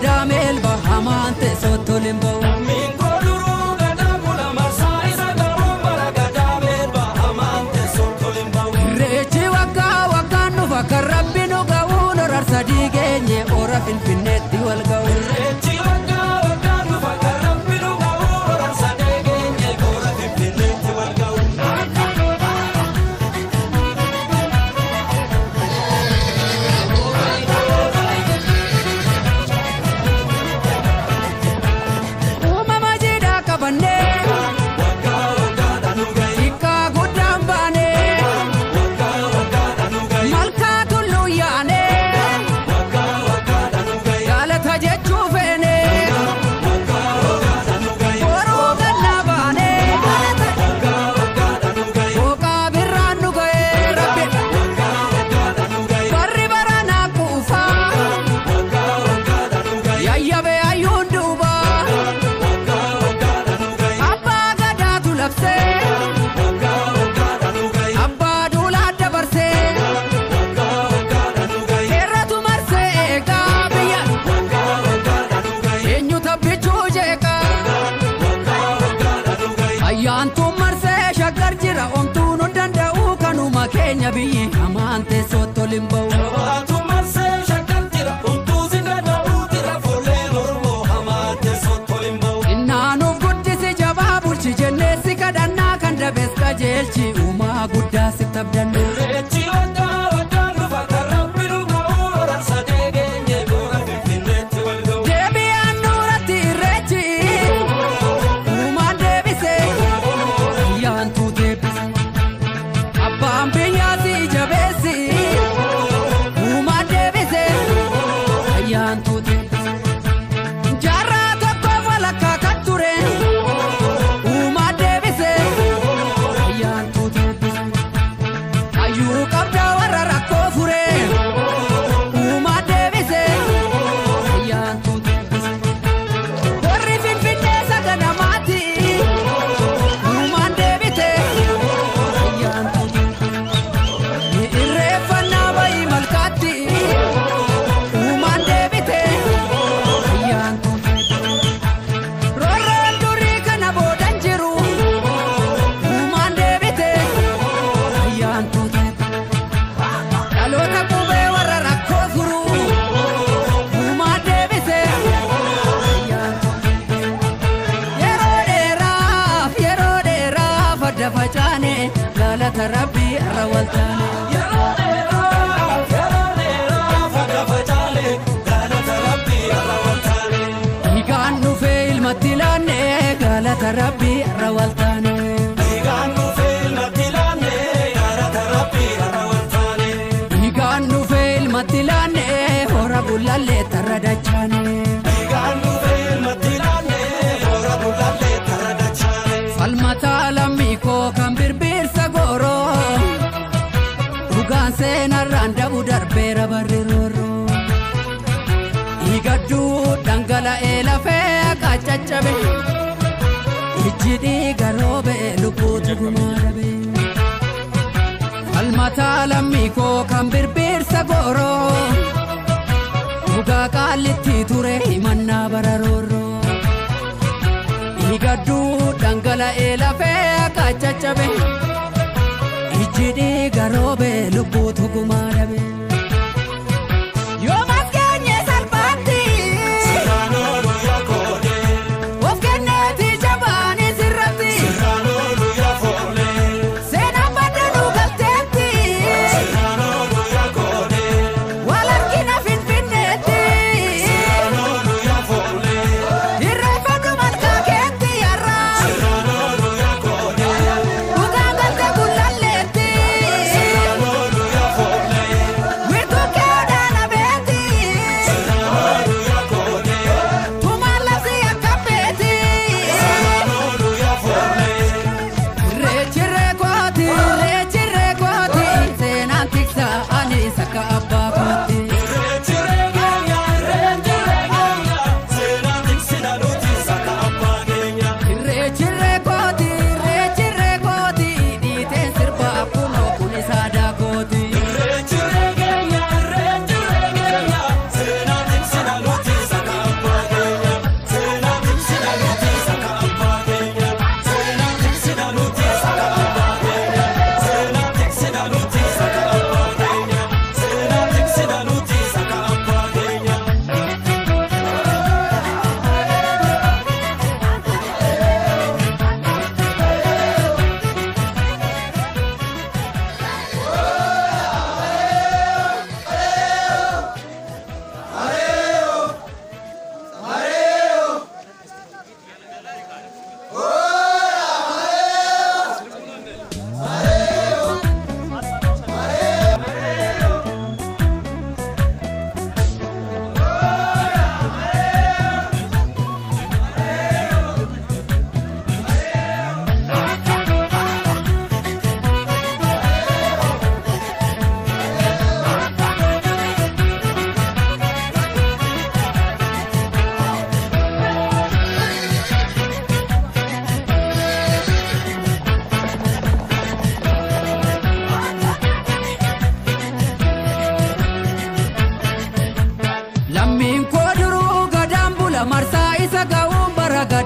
gadamel bahamante sotolimbo min koduru gadamula masai sagaru bara gadamel bahamante sotolimbo rechi waka wakanu vakarabbinu gawuno rarsadigeenye ora finfinnetti walgawu rechi waka wakanu vakarabbinu gawuno rarsadigeenye ora finfinnetti walgawu Kenya bi amante sotolimbo tu marse shakantira untu zingada utira fole normo amante sotolimbo innanu guddisi jababulchi jennesi kadanna kanda beska jelchi uma gudda sitabdandu rechi waka nu vakarabbinu gawura sadegeenye gora finfinnetti walgo debi annurati rechi uma debise yantu debise Bambiyazi jabesi uma debise yantu debise jarra tokko falakka katture uma debise yantu debise ayu qabda warra rakko fure uma debise yantu debise warri finfinne saganamati uma debite yantu Rabbi rawaltane yarodera fagafajale galata rabbi rawaltane iganu fail matilane galata rabbi rawaltane iganu fail matilane galata rabbi rawaltane iganu fail matilane hora bullalle taradachane iganu fail matilane hora bullalle taradachane falmata lamiko kambir sagoro ugan sena randa budar bera barriro igaddu dangala elafe kachachabe ijidi garobe luputu gumarabe almata lamiko kambir sagoro uga kaliti ture imanna bararoro igaddu dangala elafe kachachabe ijidi garobe luputu gumarabe yo maskanye salbati sirano ya kode ofkeneti jabani sirrati sirano ya fole sena badanu galtenti sirano ya kode walarkina finfinneti sirano ya fole irrefadu malka kenti yarra sirano ya kode uga galte bullalleti sirano ya fole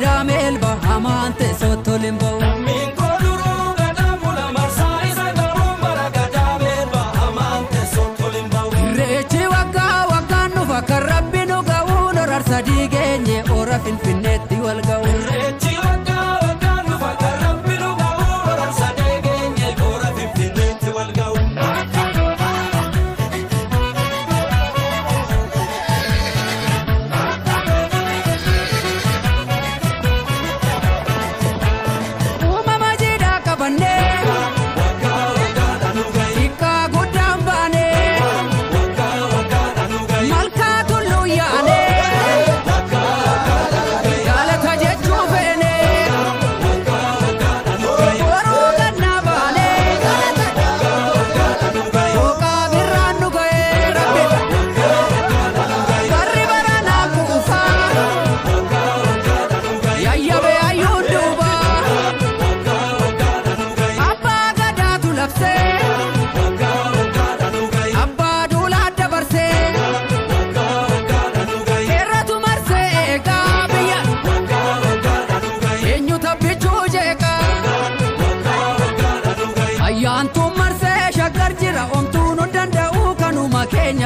gadaameel bahamante sotolimbo min koduru gadamula marsai sagarum bara gadaameel bahamante sotolimbo reechi waggaa nufa kan rabbi nu ga'uun orar sadii geenye ora finfinneetti wal ga'u reechi waggaa nufa kan rabbi nu ga'uun orar sadii geenye ora finfinneetti wal ga'u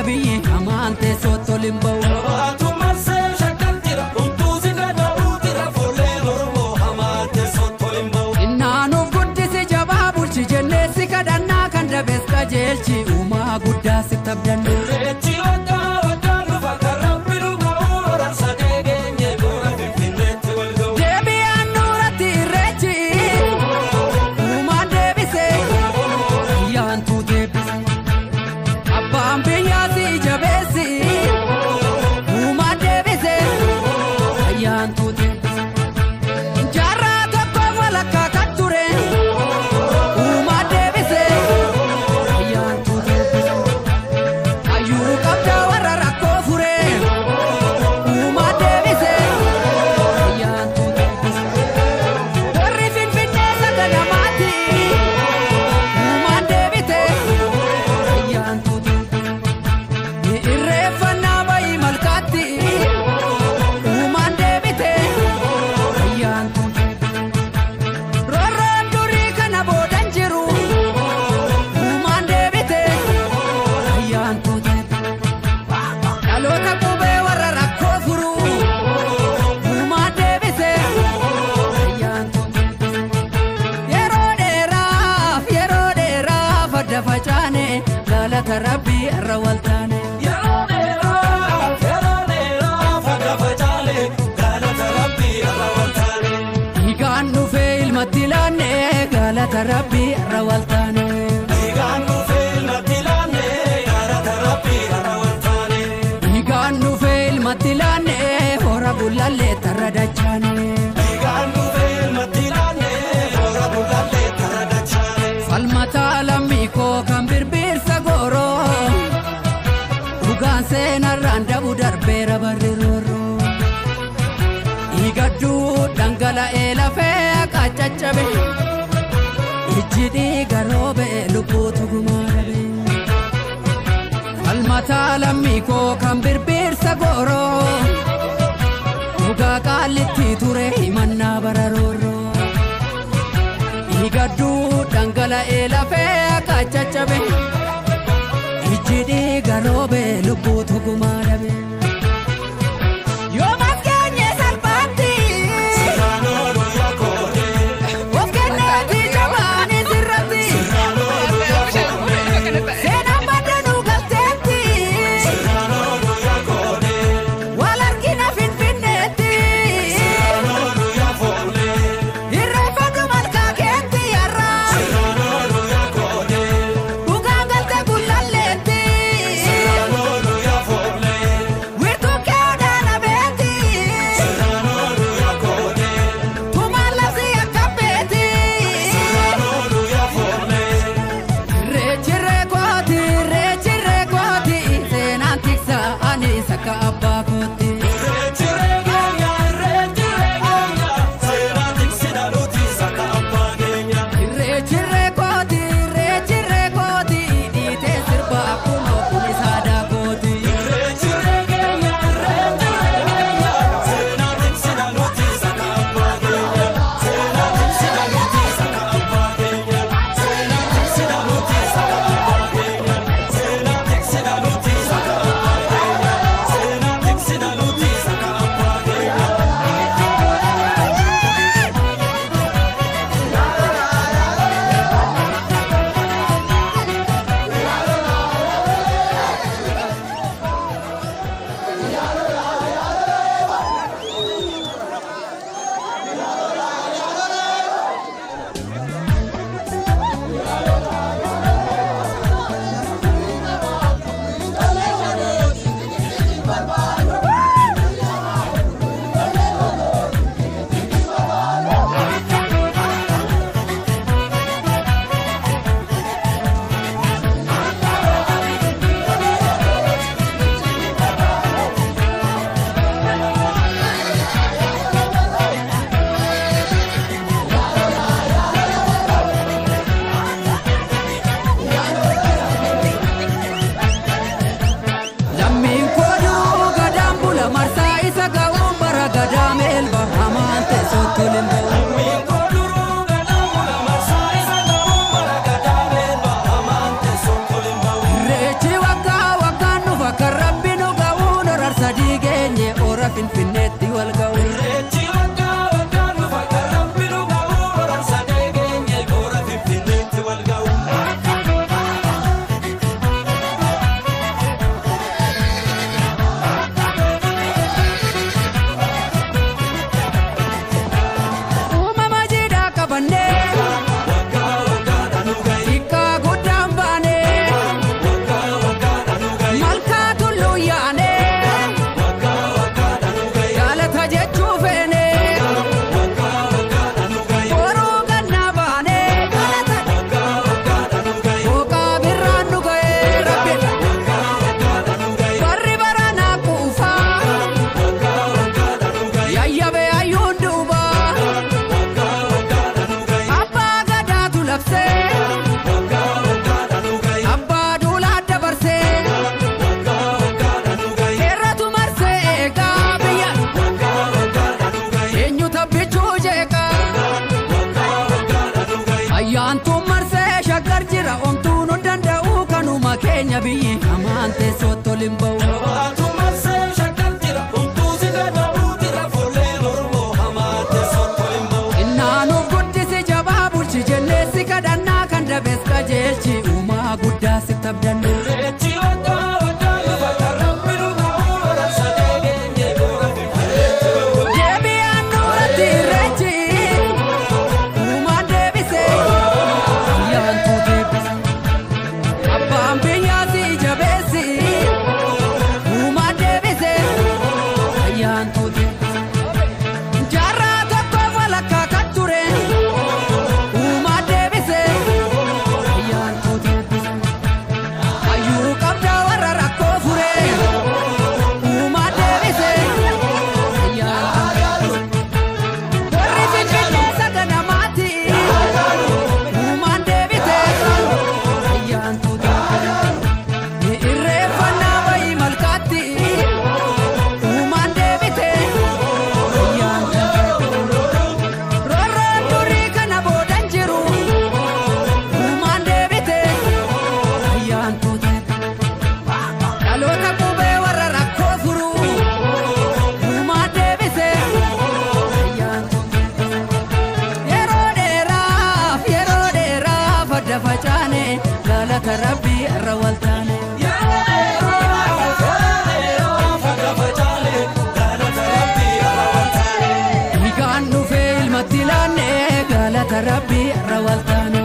Biyyi amante sotolimbo tu marse shakal tira untu zinada utira folle mormo amante sotolimbo innaanu guddisi jabaa bulchi jennee si kadhannaa kan dabees qajeelchi uumaa guddaa si tabdannu reechi waggaa nufa kan rabbi nu ga'u orar sadii geenye ora finfinneetti wal ga'u deebi'aan nuuratti irreechi uumaan deebise ayyaantuu deebise abbaan biyyaasi jabeessi uumaan deebise ayyaantuu deebise jaarraa tokko walakkaa kan ture uumaan deebise ayyaantuu deebise ayyuu qabdaa warra rakkoo fure uumaan deebise ayyaantuu deebise warri finfinnee saganamaatti uumaan deebite ayyaantuu irreeffannaa bayi malkaatti uumaan deebite ayyaantuu roorroon durii kana boodan jiru uumaan deebite ayyaantuu dhaloota qubee warra rakkoo furu uumaan deebite ayyaantuu yeroo dheeraaf adda facaane galata rabbii irra waltaane yeroo dheeraaf adda facaane galata rabbii irra waltaane dhiigaan dhufee ilmatti laanne galata rabbii irra waltaane dhiigaan dhufee ilmatti laanne galata rabbii irra waltaane dhiigaan dhufee ilmatti laanne hora gullallee tarra dachaane dhiigaan dhufee ilmatti laanne hora gullallee tarra dachaane falmataa lammii koo kan birbirsa gooroo dhugaan seenarraan dabu darbeera barri roorroo dhiigadduu dhangala'ee lafee qaccaccabe ijji dhiiga roobe lubbuutu gumaarabe falmataa lammii koo kan birbirsa gooroo dhugaa qaallitti ture himannaa bara roorroo dhiigadduu dhangala'ee lafee qaccaccabe ijji dhiiga roobe lubbuutu gumaarabe yoo maskeenye salphaatti sirraanoo yaakoote of kenneeti jabaani sirratti seenaan baddanuu galteetti sirraanoo yaakoote wal argina finfinneetti sirraanoo yaafoole irreeffadhu malkaa keetti yarraa sirraanoo yaakoote dhugaan galte gullalleetti sirraanoo yaafoole keenya biyyi amante sotto limbo Jabaatu marsee shakkal jira Umtuu si gada'uu jira Foollee Oromoo amante sotto limbo Innaanu guddisi jabaa bulchi jennee si kadhannaa kan dabees qajeelchi uumaa guddaa si tabdannu Reechi waggaa waggaa lubata rabbi dhugaa bara sadee geenye boora fiifareechi Deebi'aan nuuratti irreechi uumaan deebise ayyaantuu deebise Abbaan biyyaa si jabeessi uumaan deebise ayyaantuu deebise Jaarraa tokko walakkaa kan ture uumaan deebise ayyaantuu deebise Hayyuu qabdaa warra rakkoo fure uumaan deebise ayyaantuu deebise Warri finfinneessa ganamaatti uumaan deebite ayyaantuu deebise Irreeffannaa wayii malkaatti uumaan deebite ayyaantuu deebise Roorroon durii kana boodan jiru uumaan deebite ayyaantuu deebise Dhaloota qubee warra rakkoo furu uumaan deebise ayyaantuu deebise Yeroo dheeraaf adda facaane galata rabbii irra waltaane Dhiigaan dhufee ilmatti laanne galata rabbii irra waltaane